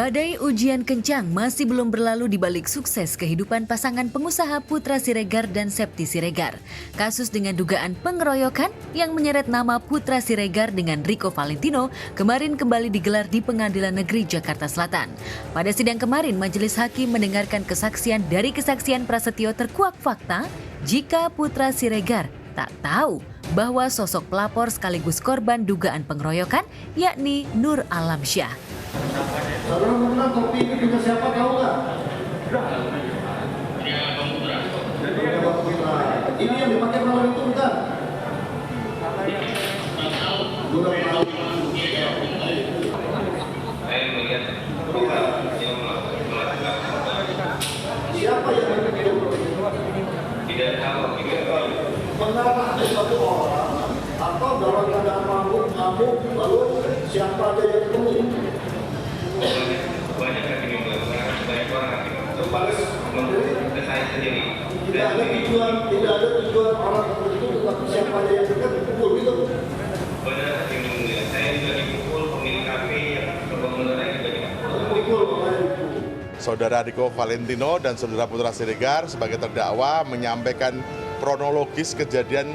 Badai ujian kencang masih belum berlalu di balik sukses kehidupan pasangan pengusaha Putra Siregar dan Septi Siregar. Kasus dengan dugaan pengeroyokan yang menyeret nama Putra Siregar dengan Rico Valentino kemarin kembali digelar di Pengadilan Negeri Jakarta Selatan. Pada sidang kemarin, majelis hakim mendengarkan kesaksian dari kesaksian prasetyo terkuak fakta jika Putra Siregar tak tahu bahwa sosok pelapor sekaligus korban dugaan pengeroyokan yakni Nur Alamsyah. Saudara mengenal kopi ini punya siapa tahu nggak? Ini yang dipakai malam itu bukan? Siapa yang tidak tahu? Mengenal ada satu orang atau dalam keadaan mabuk lalu siapa aja yang ketemu? Banyak lagi yang melakukan, banyak orang lagi menurut saya sendiri. Tidak ada tujuan orang tertentu, tetapi siapa aja yang dekat dipukul gitu. Benar lagi menurut saya juga dipukul, pemilik kafe yang pengelola juga dipukul. Saudara Rico Valentino dan saudara Putra Siregar sebagai terdakwa menyampaikan kronologis kejadian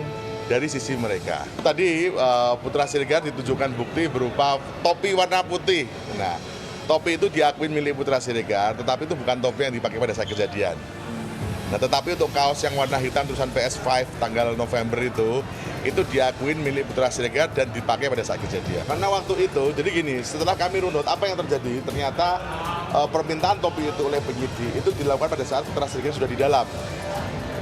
dari sisi mereka. Tadi Putra Siregar ditujukan bukti berupa topi warna putih. Nah, topi itu diakuin milik Putra Siregar, tetapi itu bukan topi yang dipakai pada saat kejadian. Nah, tetapi untuk kaos yang warna hitam tulisan PS5 tanggal November itu diakuin milik Putra Siregar dan dipakai pada saat kejadian. Karena waktu itu, jadi gini, setelah kami runut, apa yang terjadi? Ternyata permintaan topi itu oleh penyidik itu dilakukan pada saat Putra Siregar sudah di dalam.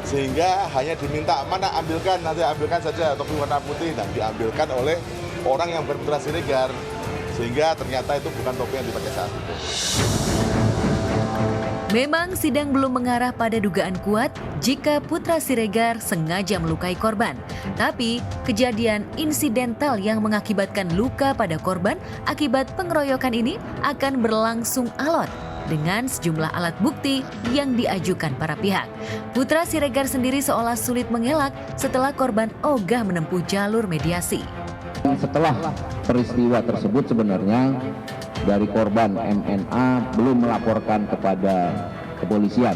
Sehingga hanya diminta, mana ambilkan, nanti ambilkan saja topi warna putih. Nah, diambilkan oleh orang yang bukan Putra Siregar. Sehingga ternyata itu bukan topi yang dipakai saat itu. Memang sidang belum mengarah pada dugaan kuat jika Putra Siregar sengaja melukai korban. Tapi kejadian insidental yang mengakibatkan luka pada korban akibat pengeroyokan ini akan berlangsung alot dengan sejumlah alat bukti yang diajukan para pihak. Putra Siregar sendiri seolah sulit mengelak setelah korban ogah menempuh jalur mediasi. Setelah peristiwa tersebut sebenarnya dari korban MNA belum melaporkan kepada kepolisian,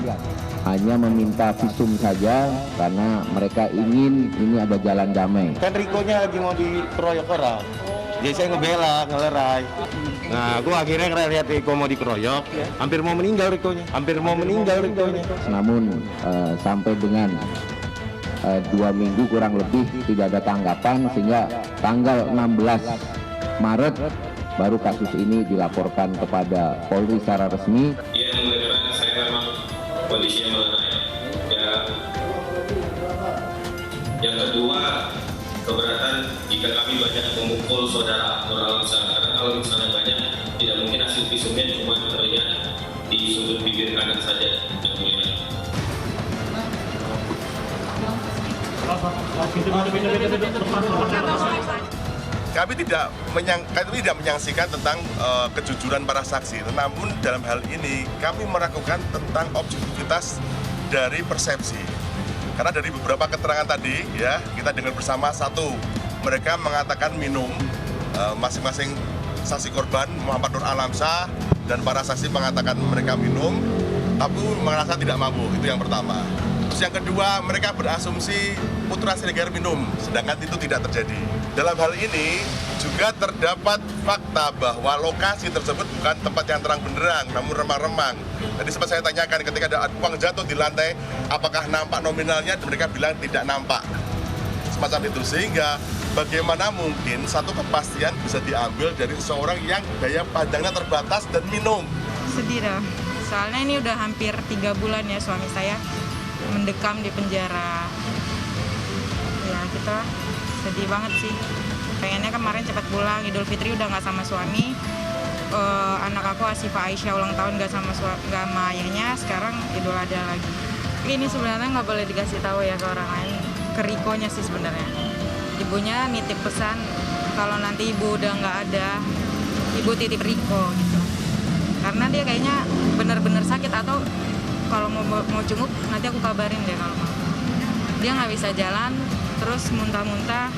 hanya meminta visum saja karena mereka ingin ini ada jalan damai. Kan Riko-nya lagi mau dikeroyok orang, jadi saya ngebela, ngelerai. Nah, aku akhirnya karena lihat Riko mau dikeroyok, hampir mau meninggal Riko-nya. Namun sampai dengan 2 minggu kurang lebih tidak ada tanggapan, sehingga tanggal 16 Maret baru kasus ini dilaporkan kepada Polri secara resmi. Dia mengatakan saya memang kondisinya melanai. Ya. Yang kedua, keberatan jika kami banyak memukul saudara Nur Alamsyah, karena kalau misalnya banyak, tidak mungkin hasil visumnya cuma terlihat di sudut bibir kanan saja. Yang mulia. Kami tidak menyaksikan tentang kejujuran para saksi, namun dalam hal ini kami meragukan tentang objektivitas dari persepsi. Karena dari beberapa keterangan tadi, ya kita dengar bersama, satu, mereka mengatakan minum, masing-masing saksi korban Muhammad Nur Alamsyah dan para saksi mengatakan mereka minum, tapi merasa tidak mabuk, itu yang pertama. Terus yang kedua, mereka berasumsi Putra Siregar minum, sedangkan itu tidak terjadi. Dalam hal ini juga terdapat fakta bahwa lokasi tersebut bukan tempat yang terang benderang, namun remang-remang. Jadi sempat saya tanyakan ketika ada uang jatuh di lantai, apakah nampak nominalnya? Mereka bilang tidak nampak. Semacam itu, sehingga bagaimana mungkin satu kepastian bisa diambil dari seseorang yang daya pandangnya terbatas dan minum. Sedih dah, soalnya ini udah hampir 3 bulan ya suami saya mendekam di penjara. Ya kita sedih banget sih. Pengennya kemarin cepat pulang, Idul Fitri udah nggak sama suami. Anak aku Asifa Aisyah ulang tahun nggak sama ayahnya, sekarang Idul Adha lagi. Ini sebenarnya nggak boleh dikasih tahu ya ke orang lain. Ke Riko-nya sih sebenarnya. Ibunya nitip pesan kalau nanti ibu udah nggak ada, ibu titip Riko gitu. Karena dia kayaknya benar-benar sakit, atau kalau mau jenguk nanti aku kabarin deh kalau mau. Dia nggak bisa jalan, terus muntah-muntah.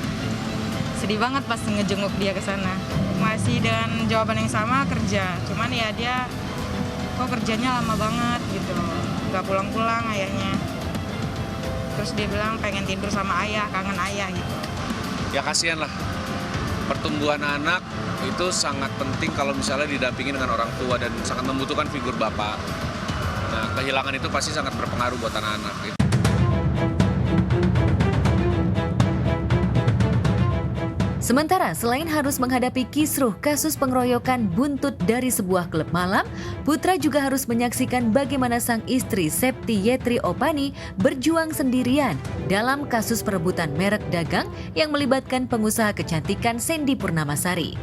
Sedih banget pas ngejenguk dia ke sana. Masih dengan jawaban yang sama, kerja. Cuman ya dia kok kerjanya lama banget gitu, nggak pulang-pulang ayahnya. Terus dia bilang pengen tidur sama ayah, kangen ayah gitu. Ya kasihan lah, pertumbuhan anak itu sangat penting kalau misalnya didampingi dengan orang tua dan sangat membutuhkan figur bapak. Nah, kehilangan itu pasti sangat berpengaruh buat anak-anak gitu. Sementara selain harus menghadapi kisruh kasus pengeroyokan buntut dari sebuah klub malam, Putra juga harus menyaksikan bagaimana sang istri Septi Yetri Opani berjuang sendirian dalam kasus perebutan merek dagang yang melibatkan pengusaha kecantikan Sandy Purnamasari.